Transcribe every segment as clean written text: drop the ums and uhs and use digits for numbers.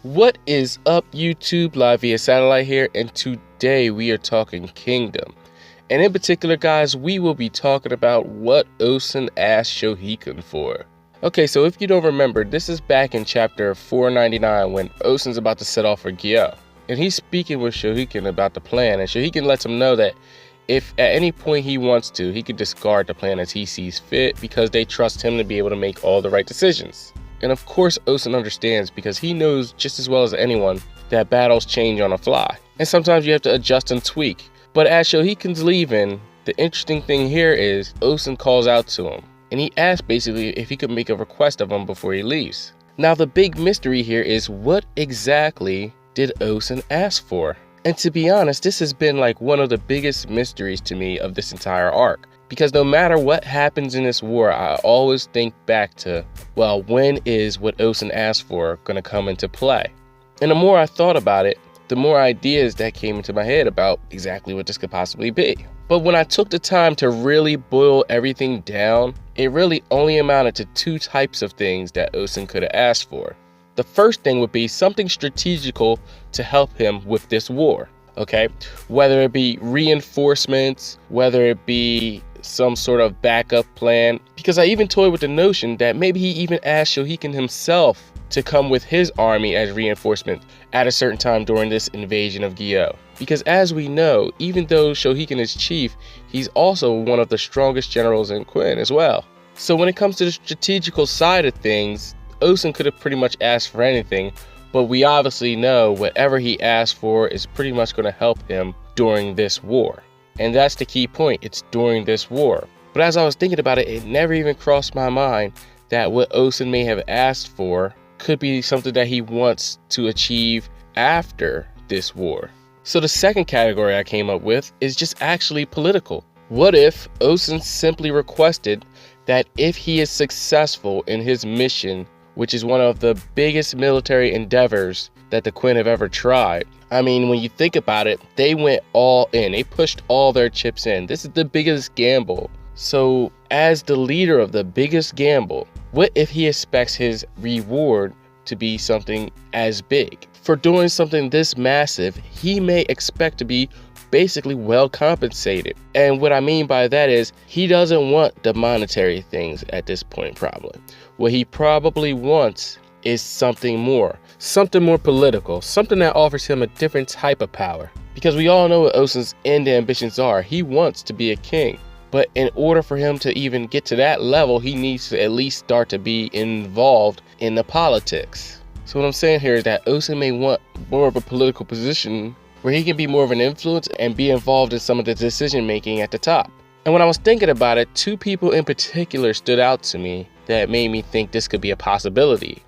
What is up, YouTube? Live via satellite here, and today we are talking Kingdom. And in particular, guys, we will be talking about what Ousen asked Shouheikun for. Okay, so if you don't remember, this is back in chapter 499 when Ousen's about to set off for Gyo. And he's speaking with Shouheikun about the plan, and Shouheikun lets him know that if at any point he wants to, he could discard the plan as he sees fit because they trust him to be able to make all the right decisions. And of course, Ousen understands because he knows just as well as anyone that battles change on the fly. And sometimes you have to adjust and tweak. But as Shouheikun's leaving, the interesting thing here is Ousen calls out to him. And he asks basically if he could make a request of him before he leaves. Now the big mystery here is what exactly did Ousen ask for? And to be honest, this has been like one of the biggest mysteries to me of this entire arc. Because no matter what happens in this war, I always think back to, well, when is what Ousen asked for going to come into play? And the more I thought about it, the more ideas that came into my head about exactly what this could possibly be. But when I took the time to really boil everything down, it really only amounted to two types of things that Ousen could have asked for. The first thing would be something strategical to help him with this war, okay? Whether it be reinforcements, whether it be some sort of backup plan, because I even toyed with the notion that maybe he even asked Shouheikun himself to come with his army as reinforcement at a certain time during this invasion of Gyo. Because as we know, even though Shouheikun is chief, he's also one of the strongest generals in Quinn as well. So when it comes to the strategical side of things, Ousen could have pretty much asked for anything, but we obviously know whatever he asked for is pretty much going to help him during this war. And that's the key point, it's during this war. But as I was thinking about it, it never even crossed my mind that what Ousen may have asked for could be something that he wants to achieve after this war. So the second category I came up with is just actually political. What if Ousen simply requested that if he is successful in his mission, which is one of the biggest military endeavors that the Quinn have ever tried. I mean, when you think about it, they went all in. They pushed all their chips in. This is the biggest gamble. So as the leader of the biggest gamble, what if he expects his reward to be something as big? For doing something this massive, he may expect to be basically well compensated. And what I mean by that is he doesn't want the monetary things at this point probably. What he probably wants is something more political, something that offers him a different type of power. Because we all know what Ousen's end ambitions are. He wants to be a king. But in order for him to even get to that level, he needs to at least start to be involved in the politics. So what I'm saying here is that Ousen may want more of a political position where he can be more of an influence and be involved in some of the decision making at the top. And when I was thinking about it, two people in particular stood out to me that made me think this could be a possibility.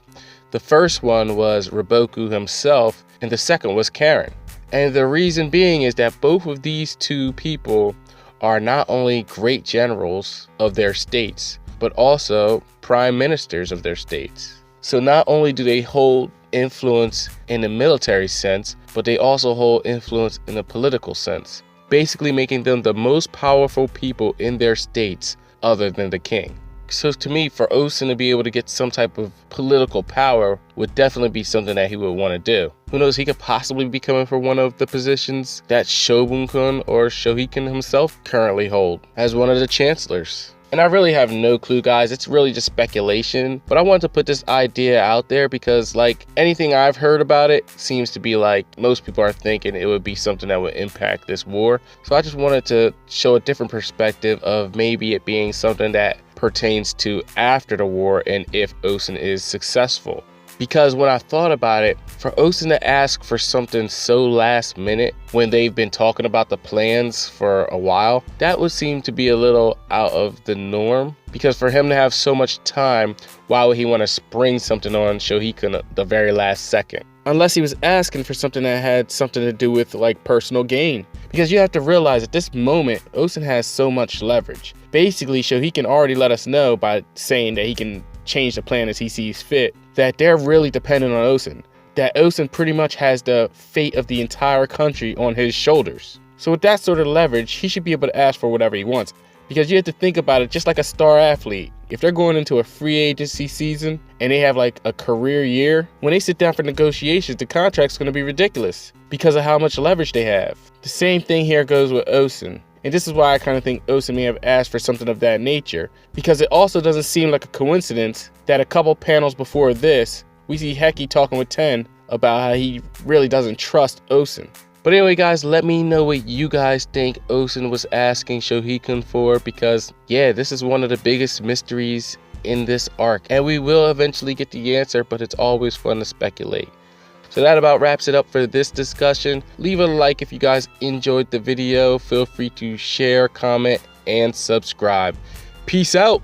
The first one was Raboku himself, and the second was Karen. And the reason being is that both of these two people are not only great generals of their states, but also prime ministers of their states. So not only do they hold influence in the military sense, but they also hold influence in the political sense, basically making them the most powerful people in their states other than the king. So to me, for Ousen to be able to get some type of political power would definitely be something that he would want to do. Who knows, he could possibly be coming for one of the positions that Shouheikun or Shouheikun himself currently hold as one of the chancellors. And I really have no clue, guys. It's really just speculation. But I wanted to put this idea out there because, like, anything I've heard about it seems to be like most people are thinking it would be something that would impact this war. So I just wanted to show a different perspective of maybe it being something that pertains to after the war and if Ousen is successful. Because when I thought about it, for Ousen to ask for something so last minute when they've been talking about the plans for a while, that would seem to be a little out of the norm. Because for him to have so much time, why would he want to spring something on Shouheikun at the very last second? Unless he was asking for something that had something to do with like personal gain. Because you have to realize at this moment, Ousen has so much leverage. Basically, Shouheikun already let us know by saying that he can change the plan as he sees fit, that they're really dependent on Ousen. That Ousen pretty much has the fate of the entire country on his shoulders. So with that sort of leverage, he should be able to ask for whatever he wants. Because you have to think about it just like a star athlete. if they're going into a free agency season and they have like a career year, when they sit down for negotiations, the contract's going to be ridiculous because of how much leverage they have. The same thing here goes with Ousen. And this is why I kind of think Ousen may have asked for something of that nature, because it also doesn't seem like a coincidence that a couple panels before this, we see Heki talking with Ten about how he really doesn't trust Ousen. But anyway, guys, let me know what you guys think Ousen was asking Shouheikun for, because yeah, this is one of the biggest mysteries in this arc, and we will eventually get the answer, but it's always fun to speculate. So that about wraps it up for this discussion. Leave a like if you guys enjoyed the video. Feel free to share, comment, and subscribe. Peace out.